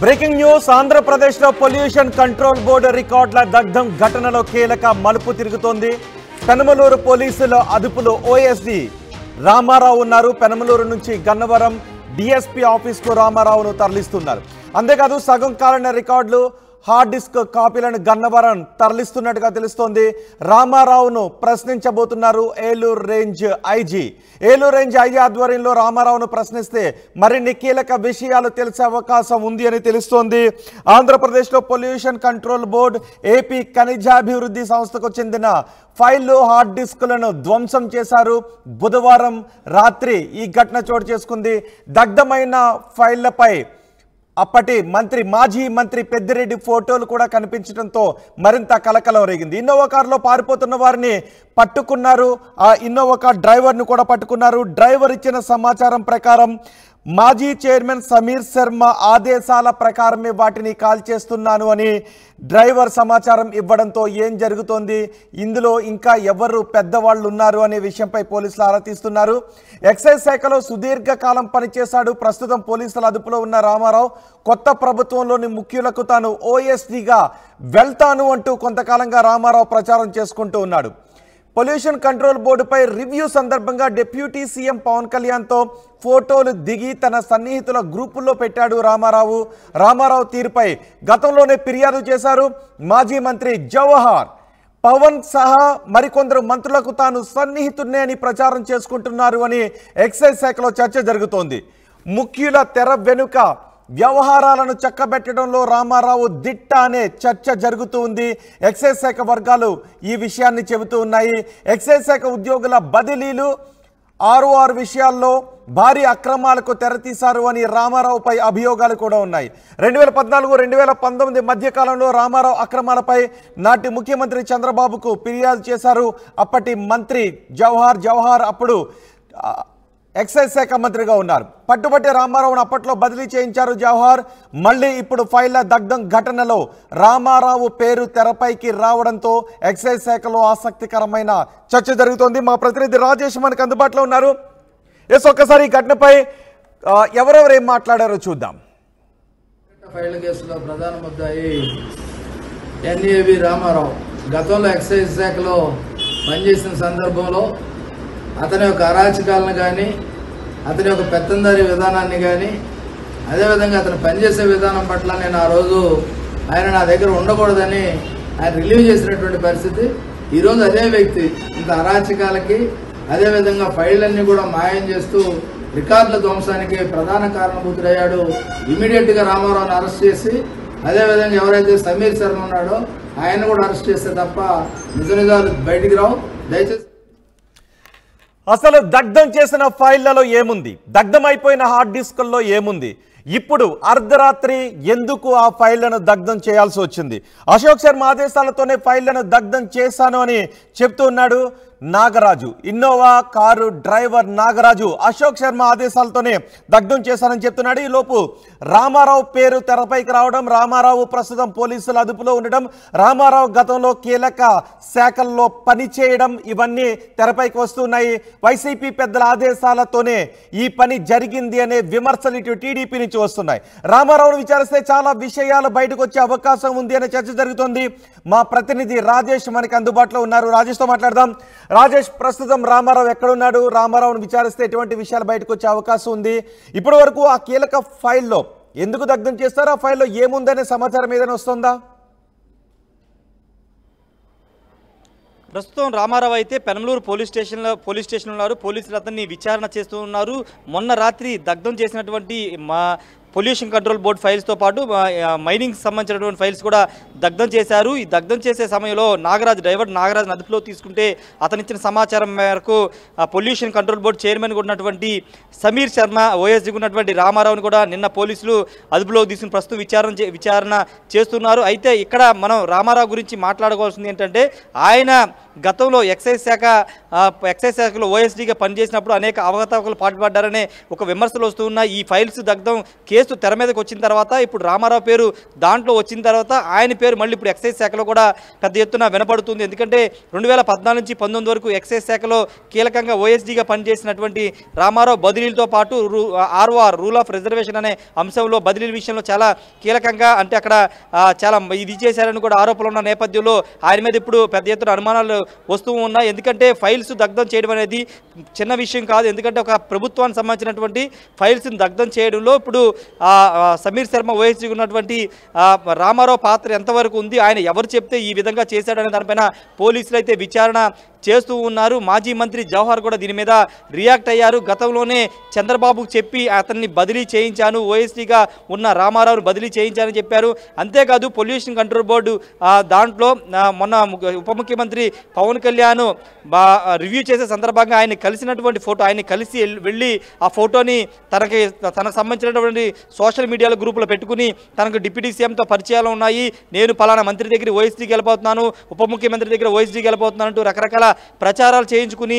Breaking news Andhra Pradesh లో pollution control board రికార్డుల దగ్ధం ఘటనలో కీలక మలుపు తిరుగుతోంది. పెనమలూరు పోలీసుల అదుపులో ఓఎస్డీ రామారావు ఉన్నారు. పెనమలూరు నుంచి గన్నవరం డిఎస్పీ ఆఫీస్కు రామారావును తరలిస్తున్నారు. అంతేకాదు సగం కాలిన రికార్డులు హార్డ్ డిస్క్ కాపీలను గన్నవరం తరలిస్తున్నట్టుగా తెలుస్తోంది. రామారావును ప్రశ్నించబోతున్నారు Eluru range IG. Eluru range IG ఆధ్వర్యంలో రామారావును ప్రశ్నిస్తే మరిన్ని కీలక విషయాలు తెలిసే అవకాశం ఉంది అని తెలుస్తోంది. ఆంధ్రప్రదేశ్లో పొల్యూషన్ కంట్రోల్ బోర్డు ఏపీ ఖనిజాభివృద్ధి సంస్థకు చెందిన ఫైళ్లు హార్డ్ డిస్కులను ధ్వంసం చేశారు. బుధవారం రాత్రి ఈ ఘటన చోటు చేసుకుంది. దగ్ధమైన ఫైళ్లపై అప్పటి మాజీ మంత్రి పెద్దిరెడ్డి ఫోటోలు కూడా కనిపించడంతో మరింత కలకలం రేగింది. ఇన్నోవా కారులో పారిపోతున్న వారిని పట్టుకున్నారు. ఆ ఇన్నోవా కార్ డ్రైవర్ను కూడా పట్టుకున్నారు. డ్రైవర్ ఇచ్చిన సమాచారం ప్రకారం మాజీ చైర్మన్ సమీర్ శర్మ ఆదేశాల ప్రకారమే వాటిని కాల్ చేస్తున్నాను అని డ్రైవర్ సమాచారం ఇవ్వడంతో ఏం జరుగుతోంది, ఇందులో ఇంకా ఎవరు పెద్దవాళ్ళు ఉన్నారు అనే విషయంపై పోలీసులు ఆరా తీస్తున్నారు. ఎక్సైజ్ శాఖలో సుదీర్ఘకాలం పనిచేశాడు. ప్రస్తుతం పోలీసుల అదుపులో ఉన్న రామారావు కొత్త ప్రభుత్వంలోని ముఖ్యులకు తాను ఓఎస్డీగా వెళ్తాను అంటూ కొంతకాలంగా రామారావు ప్రచారం చేసుకుంటూ ఉన్నాడు. పొల్యూషన్ కంట్రోల్ బోర్డుపై రివ్యూ సందర్భంగా డిప్యూటీ సీఎం పవన్ కళ్యాణ్తో ఫోటోలు దిగి తన సన్నిహితుల గ్రూపుల్లో పెట్టాడు రామారావు. రామారావు తీరుపై గతంలోనే ఫిర్యాదు చేశారు. మాజీ మంత్రి జవహర్ పవన్ సహా మరికొందరు మంత్రులకు తాను సన్నిహితున్నే అని ప్రచారం చేసుకుంటున్నారు అని ఎక్సైజ్ శాఖలో చర్చ జరుగుతోంది. ముఖ్యుల తెర వెనుక వ్యవహారాలను చక్కబెట్టడంలో రామారావు దిట్ట అనే చర్చ జరుగుతూ ఉంది. ఎక్సైజ్ శాఖ వర్గాలు ఈ విషయాన్ని చెబుతూ ఉన్నాయి. ఎక్సైజ్ శాఖ ఉద్యోగుల బదిలీలు 6 విషయాల్లో భారీ అక్రమాలకు తెరతీశారు అని రామారావుపై అభియోగాలు కూడా ఉన్నాయి. 2014-2019 మధ్యకాలంలో రామారావు అక్రమాలపై నాటి ముఖ్యమంత్రి చంద్రబాబుకు ఫిర్యాదు చేశారు. అప్పటి మంత్రి జవహర్ అప్పుడు ఎక్సైజ్ శాఖ మంత్రిగా ఉన్నారు. పట్టుబట్టి రామారావును అప్పట్లో బదిలీ చేయించారు జవహర్. మళ్ళీ ఇప్పుడు ఫైళ్ల దగ్ధం ఘటనలో రామారావు పేరు తెరపైకి రావడంతో ఎక్సైజ్ శాఖలో ఆసక్తికరమైన చర్చ జరుగుతోంది. మా ప్రతినిధి రాజేష్ మనకు అందుబాటులో ఉన్నారు. ఒక్కసారి ఈ ఘటనపై ఎవరెవరు ఏం మాట్లాడారో చూద్దాం. ఫైళ్ల కేసులో ప్రధాన ముద్దాయి ఎన్ఏవి రామారావు గతంలో ఎక్సైజ్ శాఖలో పనిచేసిన సందర్భంలో అతని యొక్క అరాచకాలను కానీ అతని యొక్క పెత్తందారీ విధానాన్ని కానీ అదేవిధంగా అతను పనిచేసే విధానం పట్ల నేను ఆ రోజు ఆయన నా దగ్గర ఉండకూడదని ఆయన రిలీవ్ చేసినటువంటి పరిస్థితి. ఈరోజు అదే వ్యక్తి ఇంత అరాచకాలకి అదేవిధంగా ఫైళ్ళన్నీ కూడా మాయం చేస్తూ రికార్డుల ధ్వంసానికి ప్రధాన కారణభూతుడయ్యాడు. ఇమీడియట్గా రామారావుని అరెస్ట్ చేసి అదేవిధంగా ఎవరైతే సమీర్ శర్మ ఉన్నాడో ఆయన కూడా అరెస్ట్ చేస్తే తప్ప నిజాలు బయటికి రావు. దయచేసి అసలు దగ్ధం చేసిన ఫైళ్లలో ఏముంది, దగ్ధం అయిపోయిన హార్డ్ డిస్కుల్లో ఏముంది, ఇప్పుడు అర్ధరాత్రి ఎందుకు ఆ ఫైళ్లను దగ్ధం చేయాల్సి వచ్చింది? అశోక్ శర్మ ఆదేశాలతోనే ఫైళ్లను దగ్ధం చేశాను అని చెప్తూ ఉన్నాడు Nagaraju. Innova car driver Nagaraju Ashok Sharma ఆదేశాలతోనే దగ్ధం చేశానని చెప్తున్నాడు. ఈ లోపు రామారావు పేరు తెరపైకి రావడం, రామారావు ప్రస్తుతం పోలీసుల అదుపులో ఉండడం, రామారావు గతంలో కీలక శాఖల్లో పనిచేయడం ఇవన్నీ తెరపైకి వస్తున్నాయి. వైసీపీ పెద్దల ఆదేశాలతోనే ఈ పని జరిగింది అనే విమర్శలు ఇటు టీడీపీ నుంచి వస్తున్నాయి. రామారావును విచారిస్తే చాలా విషయాలు బయటకు వచ్చే అవకాశం ఉంది అనే చర్చ జరుగుతోంది. మా ప్రతినిధి రాజేష్ మనకి అందుబాటులో ఉన్నారు. రాజేష్తో మాట్లాడదాం. రాజేష్, ప్రస్తుతం రామారావు ఎక్కడున్నాడు? రామారావును విచారిస్తే ఎటువంటి విషయాలు బయటకు వచ్చే అవకాశం ఉంది? ఇప్పటి వరకు ఆ కీలక ఫైల్లో ఎందుకు దగ్ధం చేస్తారో, ఆ ఫైల్లో ఏముందనే సమాచారం ఏదైనా వస్తుందా? ప్రస్తుతం రామారావు అయితే పెనమలూరు పోలీస్ స్టేషన్లో ఉన్నారు. పోలీసులు అతన్ని విచారణ చేస్తూ ఉన్నారు. మొన్న రాత్రి దగ్ధం చేసినటువంటి పొల్యూషన్ కంట్రోల్ బోర్డు ఫైల్స్తో పాటు మైనింగ్ సంబంధించినటువంటి ఫైల్స్ కూడా దగ్ధం చేశారు. ఈ దగ్ధం చేసే సమయంలో డ్రైవర్ నాగరాజు అదుపులో తీసుకుంటే అతనిచ్చిన సమాచారం మేరకు పొల్యూషన్ కంట్రోల్ బోర్డు చైర్మన్గా ఉన్నటువంటి సమీర్ శర్మ, ఓఎస్డీగా ఉన్నటువంటి రామారావుని కూడా నిన్న పోలీసులు అదుపులో తీసుకుని ప్రస్తుతం విచారణ చేస్తున్నారు. అయితే ఇక్కడ మనం రామారావు గురించి మాట్లాడుకోవాల్సింది ఏంటంటే ఆయన గతంలో ఎక్సైజ్ శాఖలో ఓఎస్డీగా పనిచేసినప్పుడు అనేక అవకతవకలు పాల్పడ్డారనే ఒక విమర్శలు వస్తున్న ఈ ఫైల్స్ దగ్ధం కేసు తెర మీదకి వచ్చిన తర్వాత ఇప్పుడు రామారావు పేరు దాంట్లో వచ్చిన తర్వాత ఆయన పేరు మళ్ళీ ఇప్పుడు ఎక్సైజ్ శాఖలో కూడా పెద్ద ఎత్తున వినపడుతుంది. ఎందుకంటే 2014 నుంచి 19 వరకు ఎక్సైజ్ శాఖలో కీలకంగా ఓఎస్డీగా పనిచేసినటువంటి రామారావు బదిలీలతో పాటు ఆర్ఓఆర్ రూల్ ఆఫ్ రిజర్వేషన్ అనే అంశంలో బదిలీల విషయంలో చాలా కీలకంగా అంటే అక్కడ చాలా ఇది చేశారని కూడా ఆరోపణలు ఉన్న నేపథ్యంలో ఆయన మీద ఇప్పుడు పెద్ద ఎత్తున అనుమానాలు వస్తూ ఉన్నాయి. ఎందుకంటే ఫైల్స్ దగ్ధం చేయడం అనేది చిన్న విషయం కాదు. ఎందుకంటే ఒక ప్రభుత్వానికి సంబంధించినటువంటి ఫైల్స్ని దగ్ధం చేయడంలో ఇప్పుడు సమీర్ శర్మ ఓఎస్డీ ఉన్నటువంటి రామారావు పాత్ర ఎంతవరకు ఉంది, ఆయన ఎవరు చెప్తే ఈ విధంగా చేశాడనే దానిపైన పోలీసులు అయితే విచారణ చేస్తూ ఉన్నారు. మాజీ మంత్రి జవహర్ కూడా దీని మీద రియాక్ట్ అయ్యారు. గతంలోనే చంద్రబాబుకు చెప్పి అతన్ని బదిలీ చేయించాను, ఓఎస్డీగా ఉన్న రామారావును బదిలీ చేయించానని చెప్పారు. అంతేకాదు పొల్యూషన్ కంట్రోల్ బోర్డు దాంట్లో మొన్న ఉప ముఖ్యమంత్రి పవన్ కళ్యాణ్ రివ్యూ చేసే సందర్భంగా ఆయన కలిసినటువంటి ఫోటో, ఆయన కలిసి వెళ్ళి ఆ ఫోటోని తనకు సంబంధించినటువంటి సోషల్ మీడియాలో గ్రూపులో పెట్టుకుని తనకు డిప్యూటీ సీఎంతో పరిచయాలు ఉన్నాయి, నేను పలానా మంత్రి దగ్గర ఓఎస్డీకి వెళ్ళిపోతున్నాను, ఉప ముఖ్యమంత్రి దగ్గర ఓఎస్డీకి వెళ్ళిపోతున్నాను అంటూ రకరకాల ప్రచారాలు చేయించుకుని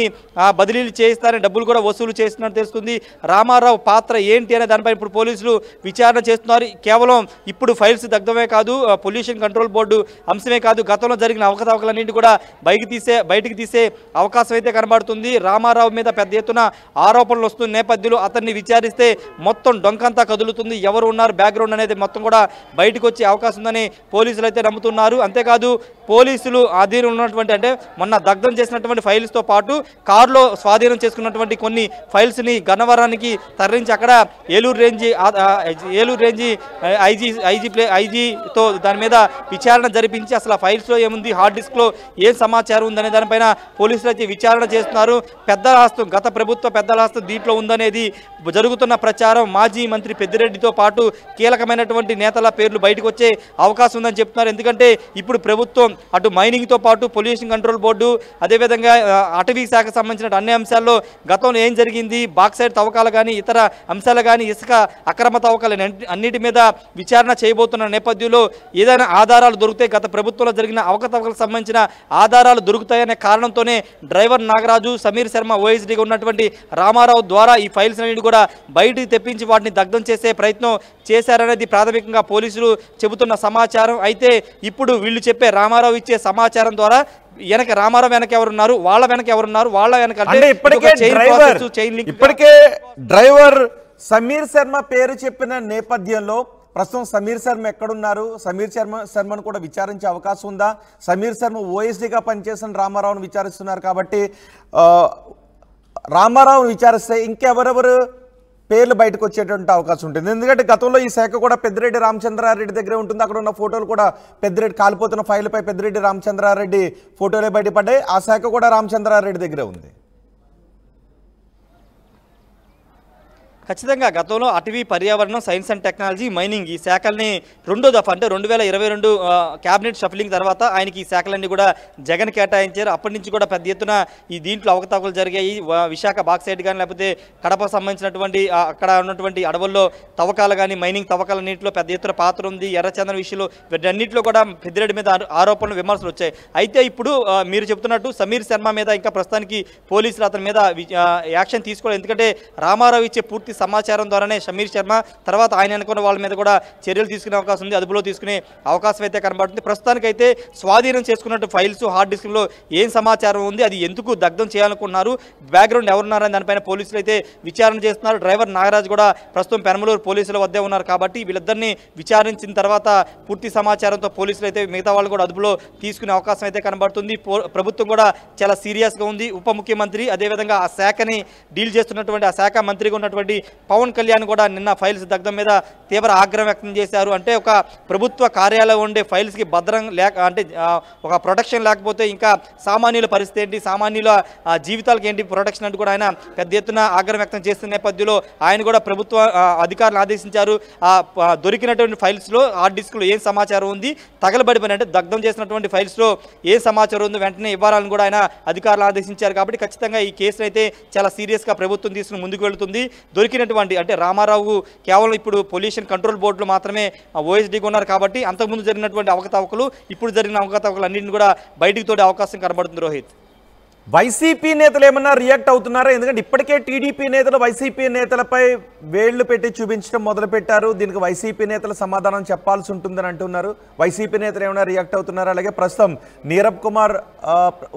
బదిలీలు చేయిస్తారని డబ్బులు కూడా వసూలు చేస్తున్నట్టు తెలుస్తుంది. రామారావు పాత్ర ఏంటి అనే దానిపై ఇప్పుడు పోలీసులు విచారణ చేస్తున్నారు. కేవలం ఇప్పుడు ఫైల్స్ దగ్ధమే కాదు, పొల్యూషన్ కంట్రోల్ బోర్డు అంశమే కాదు, గతంలో జరిగిన అవకతవకలన్నింటి కూడా బయటికి తీసే అవకాశం అయితే కనబడుతుంది. రామారావు మీద పెద్ద ఎత్తున ఆరోపణలు వస్తున్న నేపథ్యంలో అతన్ని విచారిస్తే మొత్తం డొంకంతా కదులుతుంది, ఎవరు ఉన్నారు బ్యాక్గ్రౌండ్ అనేది మొత్తం కూడా బయటకు వచ్చే అవకాశం ఉందని పోలీసులు అయితే నమ్ముతున్నారు. అంతేకాదు పోలీసులు ఆధీనంలో ఉన్నటువంటి అంటే మొన్న దగ్ధం చేసినటువంటి ఫైల్స్తో పాటు కారులో స్వాధీనం చేసుకున్నటువంటి కొన్ని ఫైల్స్ని గన్నవరానికి తరలించి అక్కడ ఏలూరు రేంజి ఐజీతో దాని మీద విచారణ జరిపించి అసలు ఆ ఫైల్స్లో ఏముంది, హార్డ్ డిస్క్లో ఏం సమాచారం ఉందనే దానిపైన పోలీసులు అయితే విచారణ చేస్తున్నారు. పెద్దల హస్తం, గత ప్రభుత్వ పెద్దల హస్తం దీంట్లో ఉందనేది జరుగుతున్న ప్రచారం. మాజీ మంత్రి పెద్దిరెడ్డితో పాటు కీలకమైనటువంటి నేతల పేర్లు బయటకు వచ్చే అవకాశం ఉందని చెప్తున్నారు. ఎందుకంటే ఇప్పుడు ప్రభుత్వం అటు మైనింగ్తో పాటు పొల్యూషన్ కంట్రోల్ బోర్డు అదేవిధంగా అటవీ శాఖకు సంబంధించిన అన్ని అంశాల్లో గతంలో ఏం జరిగింది, బాక్సైడ్ తవ్వకాలు కానీ ఇతర అంశాలు కానీ ఇసుక అక్రమ తవ్వకాలు అన్నిటి మీద విచారణ చేయబోతున్న నేపథ్యంలో ఏదైనా ఆధారాలు దొరికితే గత ప్రభుత్వంలో జరిగిన అవకతవకలకు సంబంధించిన ఆధారాలు దొరుకుతాయనే కారణంతోనే డ్రైవర్ నాగరాజు, సమీర్ శర్మ ఓఎస్డీగా ఉన్నటువంటి రామారావు ద్వారా ఈ ఫైల్స్ అన్నింటి కూడా బయటికి తెప్పించి వాటిని దగ్ధం చేసే ప్రయత్నం చేశారనేది ప్రాథమికంగా పోలీసులు చెబుతున్న సమాచారం. అయితే ఇప్పుడు వీళ్ళు చెప్పే రామారావు ఇచ్చే సమాచారం ద్వారా రామారావు వెనక ఎవరున్నారు, వాళ్ళ వెనక ఎవరున్నారు, వాళ్ళ వెనక ఇప్పటికే డ్రైవర్ సమీర్ శర్మ పేరు చెప్పిన నేపథ్యంలో ప్రస్తుతం సమీర్ శర్మ ఎక్కడున్నారు, సమీర్ శర్మను కూడా విచారించే అవకాశం ఉందా? సమీర్ శర్మ ఓఎస్డీగా పనిచేసిన రామారావును విచారిస్తున్నారు కాబట్టి రామారావును విచారిస్తే ఇంకెవరెవరు పేర్లు బయటకు వచ్చేటువంటి అవకాశం ఉంటుంది. ఎందుకంటే గతంలో ఈ శాఖ కూడా పెద్దిరెడ్డి రామచంద్రారెడ్డి దగ్గరే ఉంటుంది. అక్కడ ఉన్న ఫోటోలు కూడా పెద్దిరెడ్డి కాలిపోతున్న ఫైల్పై పెద్దిరెడ్డి రామచంద్రారెడ్డి ఫోటోలే బయటపడ్డాయి. ఆ శాఖ కూడా రామచంద్రారెడ్డి దగ్గరే ఉంది. ఖచ్చితంగా గతంలో అటవీ, పర్యావరణం, సైన్స్ అండ్ టెక్నాలజీ, మైనింగ్ ఈ శాఖల్ని రెండో దఫా అంటే 2022 క్యాబినెట్ షఫలింగ్ తర్వాత ఆయనకి ఈ శాఖలన్నీ కూడా జగన్ కేటాయించారు. అప్పటి నుంచి కూడా పెద్ద ఎత్తున ఈ దీంట్లో అవకతవకలు జరిగాయి. విశాఖ బాక్సైడ్ కానీ లేకపోతే కడపకు సంబంధించినటువంటి అక్కడ ఉన్నటువంటి అడవుల్లో తవ్వకాలు కానీ మైనింగ్ తవ్వకాలన్నింటిలో పెద్ద ఎత్తున పాత్ర ఉంది. ఎర్రచందనం విషయంలో వీటన్నింటిలో కూడా పెద్దిరెడ్డి మీద ఆరోపణలు, విమర్శలు వచ్చాయి. అయితే ఇప్పుడు మీరు చెప్తున్నట్టు సమీర్ శర్మ మీద ఇంకా ప్రస్తుతానికి పోలీసులు అతని మీద యాక్షన్ తీసుకోవాలి. ఎందుకంటే రామారావు ఇచ్చే పూర్తి సమాచారం ద్వారానే సమీర్ శర్మ తర్వాత ఆయన అనుకున్న వాళ్ళ మీద కూడా చర్యలు తీసుకునే అవకాశం ఉంది, అదుపులో తీసుకునే అవకాశం అయితే కనబడుతుంది. ప్రస్తుతానికైతే స్వాధీనం చేసుకున్నట్టు ఫైల్స్, హార్డ్ డిస్క్లో ఏం సమాచారం ఉంది, అది ఎందుకు దగ్ధం చేయాలనుకున్నారు, బ్యాక్గ్రౌండ్ ఎవరున్నారని దానిపైన పోలీసులు అయితే విచారణ చేస్తున్నారు. డ్రైవర్ నాగరాజ్ కూడా ప్రస్తుతం పెనమలూరు పోలీసుల వద్దే ఉన్నారు కాబట్టి వీళ్ళిద్దరిని విచారించిన తర్వాత పూర్తి సమాచారంతో పోలీసులు అయితే మిగతా వాళ్ళు కూడా అదుపులో తీసుకునే అవకాశం అయితే కనబడుతుంది. ప్రభుత్వం కూడా చాలా సీరియస్గా ఉంది. ఉప ముఖ్యమంత్రి అదేవిధంగా ఆ శాఖని డీల్ చేస్తున్నటువంటి ఆ శాఖ మంత్రిగా ఉన్నటువంటి పవన్ కళ్యాణ్ కూడా నిన్న ఫైల్స్ దగ్ధం మీద తీవ్ర ఆగ్రహం వ్యక్తం చేశారు. అంటే ఒక ప్రభుత్వ కార్యాలయం ఉండే ఫైల్స్కి భద్రం అంటే ఒక ప్రొటెక్షన్ లేకపోతే ఇంకా సామాన్యుల పరిస్థితి ఏంటి, సామాన్యుల జీవితాలకు ఏంటి ప్రొటెక్షన్ అంటూ కూడా ఆయన పెద్ద ఎత్తున ఆగ్రహం వ్యక్తం చేస్తున్న నేపథ్యంలో ఆయన కూడా ప్రభుత్వ అధికారులు ఆదేశించారు. దొరికినటువంటి ఫైల్స్లో హార్డ్ డిస్క్లో ఏం సమాచారం ఉంది, తగలబడిపోయిన అంటే దగ్ధం చేసినటువంటి ఫైల్స్లో ఏం సమాచారం ఉంది వెంటనే ఇవ్వాలని కూడా ఆయన అధికారులు ఆదేశించారు. కాబట్టి ఖచ్చితంగా ఈ కేసును అయితే చాలా సీరియస్గా ప్రభుత్వం తీసుకుని ముందుకు వెళుతుంది. దొరికినటువంటి అంటే రామారావు కేవలం ఇప్పుడు పొల్యూషన్ కంట్రోల్ బోర్డులో మాత్రమే ఓఎస్డీగా ఉన్నారు కాబట్టి అంతకుముందు జరిగినటువంటి అవకతవకలు ఇప్పుడు జరిగిన అవకతవకలు అన్నింటిని కూడా బయటికి తోడే అవకాశం కనబడుతుంది రోహిత్. వైసీపీ నేతలు ఏమన్నా రియాక్ట్ అవుతున్నారా? ఎందుకంటే ఇప్పటికే టీడీపీ నేతలు వైసీపీ నేతలపై వేళ్లు పెట్టి చూపించడం మొదలుపెట్టారు. దీనికి వైసీపీ నేతలు సమాధానం చెప్పాల్సి ఉంటుందని అంటున్నారు. వైసీపీ నేతలు ఏమైనా రియాక్ట్ అవుతున్నారా? అలాగే ప్రస్తుతం నీరబ్ కుమార్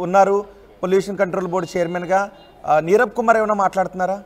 ఉన్నారు పొల్యూషన్ కంట్రోల్ బోర్డు చైర్మన్గా. నీరబ్ కుమార్ ఏమైనా మాట్లాడుతున్నారా?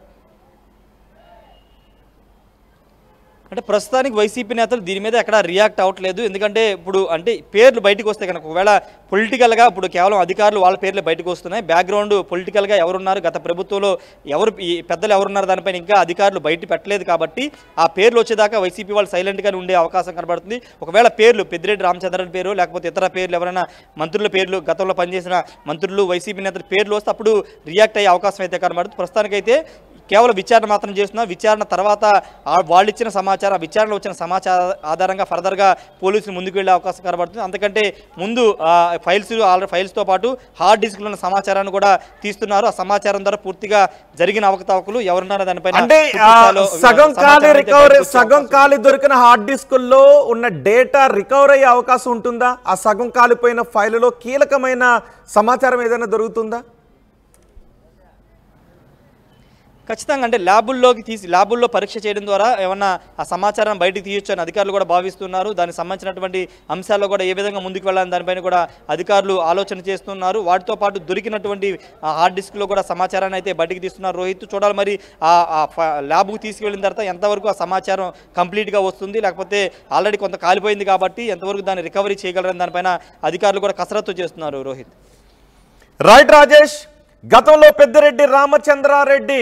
అంటే ప్రస్తుతానికి వైసీపీ నేతలు దీని మీద ఎక్కడ రియాక్ట్ అవ్వట్లేదు. ఎందుకంటే ఇప్పుడు అంటే పేర్లు బయటకు వస్తే కనుక ఒకవేళ పొలిటికల్గా ఇప్పుడు కేవలం అధికారులు వాళ్ళ పేర్లే బయటకు వస్తున్నాయి. బ్యాక్గ్రౌండ్ పొలిటికల్గా ఎవరున్నారు, గత ప్రభుత్వంలో ఎవరు ఈ పెద్దలు ఎవరున్నారు దానిపైన ఇంకా అధికారులు బయట పెట్టలేదు కాబట్టి ఆ పేర్లు వచ్చేదాకా వైసీపీ వాళ్ళు సైలెంట్గానే ఉండే అవకాశం కనబడుతుంది. ఒకవేళ పేర్లు పెద్దిరెడ్డి రామచంద్రన్ పేరు లేకపోతే ఇతర పేర్లు ఎవరైనా మంత్రుల పేర్లు గతంలో పనిచేసిన మంత్రులు వైసీపీ నేతల పేర్లు వస్తే అప్పుడు రియాక్ట్ అయ్యే అవకాశం అయితే కనబడుతుంది. ప్రస్తుతానికైతే కేవలం విచారణ మాత్రం చేస్తున్నారు. విచారణ తర్వాత వాళ్ళు ఇచ్చిన సమాచారం, విచారణలో వచ్చిన సమాచారం ఆధారంగా ఫర్దర్గా పోలీసులు ముందుకు వెళ్ళే అవకాశం కనబడుతుంది. అంతకంటే ముందు ఫైల్స్తో పాటు హార్డ్ డిస్క్లో ఉన్న సమాచారాన్ని కూడా తీస్తున్నారు. ఆ సమాచారం ద్వారా పూర్తిగా జరిగిన అవకతవకలు ఎవరున్నారో దానిపైన అంటే సగం ఖాళీ దొరికిన హార్డ్ డిస్కుల్లో ఉన్న డేటా రికవర్ అయ్యే అవకాశం ఉంటుందా? ఆ సగం కాలిపోయిన ఫైలులో కీలకమైన సమాచారం ఏదైనా దొరుకుతుందా? ఖచ్చితంగా అంటే ల్యాబుల్లో పరీక్ష చేయడం ద్వారా ఏమన్నా ఆ సమాచారం బయటకు తీయొచ్చు అని అధికారులు కూడా భావిస్తున్నారు. దానికి సంబంధించినటువంటి అంశాల్లో కూడా ఏ విధంగా ముందుకు వెళ్ళాలని దానిపైన కూడా అధికారులు ఆలోచన చేస్తున్నారు. వాటితో పాటు దొరికినటువంటి హార్డ్ డిస్క్లో కూడా సమాచారాన్ని అయితే బయటకు తీస్తున్నారు. రోహిత్, చూడాలి మరి ఆ ల్యాబ్కు తీసుకువెళ్ళిన తర్వాత ఎంతవరకు ఆ సమాచారం కంప్లీట్గా వస్తుంది, లేకపోతే ఆల్రెడీ కొంత కాలిపోయింది కాబట్టి ఎంతవరకు దాన్ని రికవరీ చేయగలరని దానిపైన అధికారులు కూడా కసరత్తు చేస్తున్నారు. రోహిత్, రైట్ రాజేష్, గతంలో పెద్దిరెడ్డి రామచంద్రారెడ్డి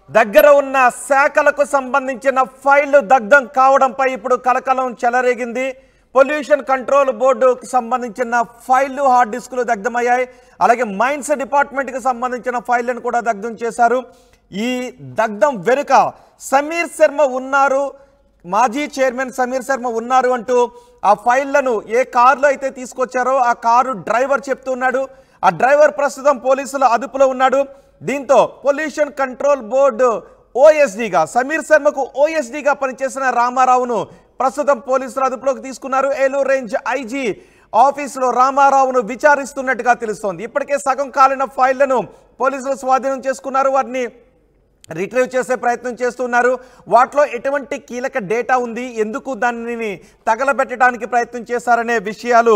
దగ్గర ఉన్న శాఖలకు సంబంధించిన ఫైళ్లు దగ్ధం కావడంపై ఇప్పుడు కలకలం చెలరేగింది. పొల్యూషన్ కంట్రోల్ బోర్డుకు సంబంధించిన ఫైళ్లు హార్డ్ డిస్కులు దగ్ధమయ్యాయి. అలాగే మైన్స్ డిపార్ట్మెంట్కి సంబంధించిన ఫైళ్లను కూడా దగ్ధం చేశారు. ఈ దగ్ధం వెనుక సమీర్ శర్మ ఉన్నారు, మాజీ చైర్మన్ సమీర్ శర్మ ఉన్నారు అంటూ ఆ ఫైళ్లను ఏ కారులో అయితే తీసుకొచ్చారో ఆ కారు డ్రైవర్ చెప్తున్నాడు. ఆ డ్రైవర్ ప్రస్తుతం పోలీసుల అదుపులో ఉన్నాడు. దీంతో పొల్యూషన్ కంట్రోల్ బోర్డు ఓఎస్డీగా సమీర్ శర్మకు ఓఎస్డీగా పనిచేసిన రామారావును ప్రస్తుతం పోలీసులు అదుపులోకి తీసుకున్నారు. ఏలూరు రేంజ్ ఐజీ ఆఫీసులో రామారావును విచారిస్తున్నట్టుగా తెలుస్తోంది. ఇప్పటికే సగం కాలిన ఫైళ్లను పోలీసులు స్వాధీనం చేసుకున్నారు. వాటిని రిట్రీవ్ చేసే ప్రయత్నం చేస్తున్నారు. వాటిలో ఎటువంటి కీలక డేటా ఉంది, ఎందుకు దానిని తగలబెట్టడానికి ప్రయత్నం చేశారనే విషయాలు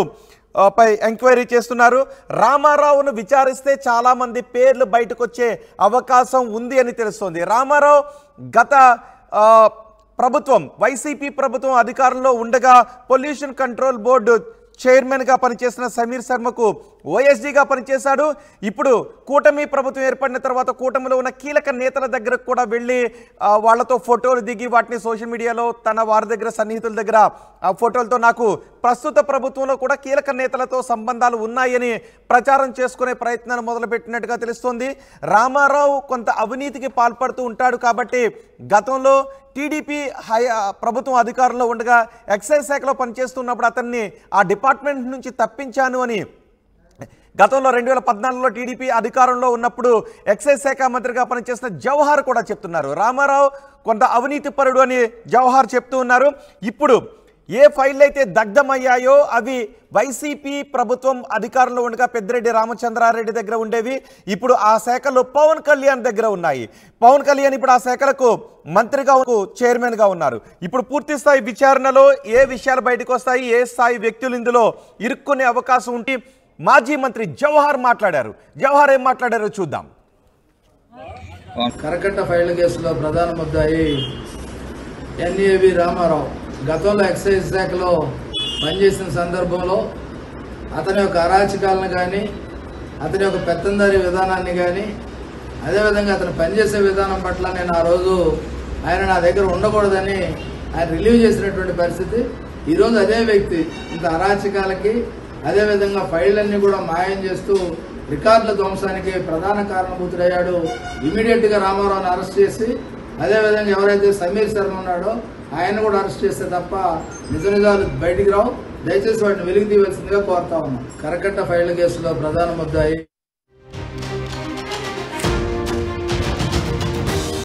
పై ఎంక్వైరీ చేస్తున్నారు. రామారావును విచారిస్తే చాలామంది పేర్లు బయటకు వచ్చే అవకాశం ఉంది అని తెలుస్తోంది. రామారావు గత ప్రభుత్వం వైసీపీ ప్రభుత్వం అధికారంలో ఉండగా పొల్యూషన్ కంట్రోల్ బోర్డు చైర్మన్గా పనిచేసిన సమీర్ శర్మకు ఓఎస్డీగా పనిచేశాడు. ఇప్పుడు కూటమి ప్రభుత్వం ఏర్పడిన తర్వాత కూటమిలో ఉన్న కీలక నేతల దగ్గరకు కూడా వెళ్ళి వాళ్లతో ఫోటోలు దిగి వాటిని సోషల్ మీడియాలో తన వారి దగ్గర సన్నిహితుల దగ్గర ఆ ఫోటోలతో నాకు ప్రస్తుత ప్రభుత్వంలో కూడా కీలక నేతలతో సంబంధాలు ఉన్నాయని ప్రచారం చేసుకునే ప్రయత్నాన్ని మొదలుపెట్టినట్టుగా తెలుస్తోంది. రామారావు కొంత అవినీతికి పాల్పడుతూ ఉంటాడు కాబట్టి గతంలో టీడీపీ ప్రభుత్వం అధికారంలో ఉండగా ఎక్సైజ్ శాఖలో పనిచేస్తున్నప్పుడు అతన్ని ఆ డిపార్ట్మెంట్ నుంచి తప్పించాను అని గతంలో 2014లో టీడీపీ అధికారంలో ఉన్నప్పుడు ఎక్సైజ్ శాఖ మంత్రిగా పనిచేసిన జవహర్ కూడా చెప్తున్నారు. రామారావు కొంత అవినీతి పరుడు అని జవహర్ చెప్తూ ఉన్నారు. ఇప్పుడు ఏ ఫైళ్ళు అయితే దగ్ధమయ్యాయో అవి వైసీపీ ప్రభుత్వం అధికారంలో ఉండగా పెద్దిరెడ్డి రామచంద్రారెడ్డి దగ్గర ఉండేవి. ఇప్పుడు ఆ శాఖలో పవన్ కళ్యాణ్ దగ్గర ఉన్నాయి. పవన్ కళ్యాణ్ ఇప్పుడు ఆ శాఖలకు మంత్రిగా చైర్మన్గా ఉన్నారు. ఇప్పుడు పూర్తి స్థాయి విచారణలో ఏ విషయాలు బయటకు వస్తాయి, ఏ స్థాయి వ్యక్తులు ఇందులో ఇరుక్కునే అవకాశం ఉంటే మాజీ మంత్రి జవహర్ మాట్లాడారు. జవహర్ ఏం మాట్లాడారో చూద్దాం. కరకట్ట ఫైళ్ల కేసులో ప్రధాన ముద్దాయి ఎన్ఏవి రామారావు గతంలో ఎక్సైజ్ శాఖలో పనిచేసిన సందర్భంలో అతని యొక్క అరాచకాలను కానీ అతని యొక్క పెత్తందారీ విధానాన్ని కానీ అదేవిధంగా అతను పనిచేసే విధానం పట్ల నేను ఆ రోజు ఆయన నా దగ్గర ఉండకూడదని ఆయన రిలీవ్ చేసినటువంటి పరిస్థితి. ఈరోజు అదే వ్యక్తి ఇంత అరాచకాలకి అదేవిధంగా ఫైళ్ళన్నీ కూడా మాయం చేస్తూ రికార్డుల ధ్వంసానికి ప్రధాన కారణభూతుడయ్యాడు. ఇమీడియట్గా రామారావుని అరెస్ట్ చేసి అదేవిధంగా ఎవరైతే సమీర్ శర్మ ఉన్నాడో ఆయన కూడా అరెస్ట్ చేస్తే తప్ప నిజాలు బయటికి రావు. దయచేసి వాటిని వెలికి తీయవలసిందిగా కోరుతా ఉన్నాం. కరకట్ట ఫైళ్ల కేసులో ప్రధాన ముద్దాయి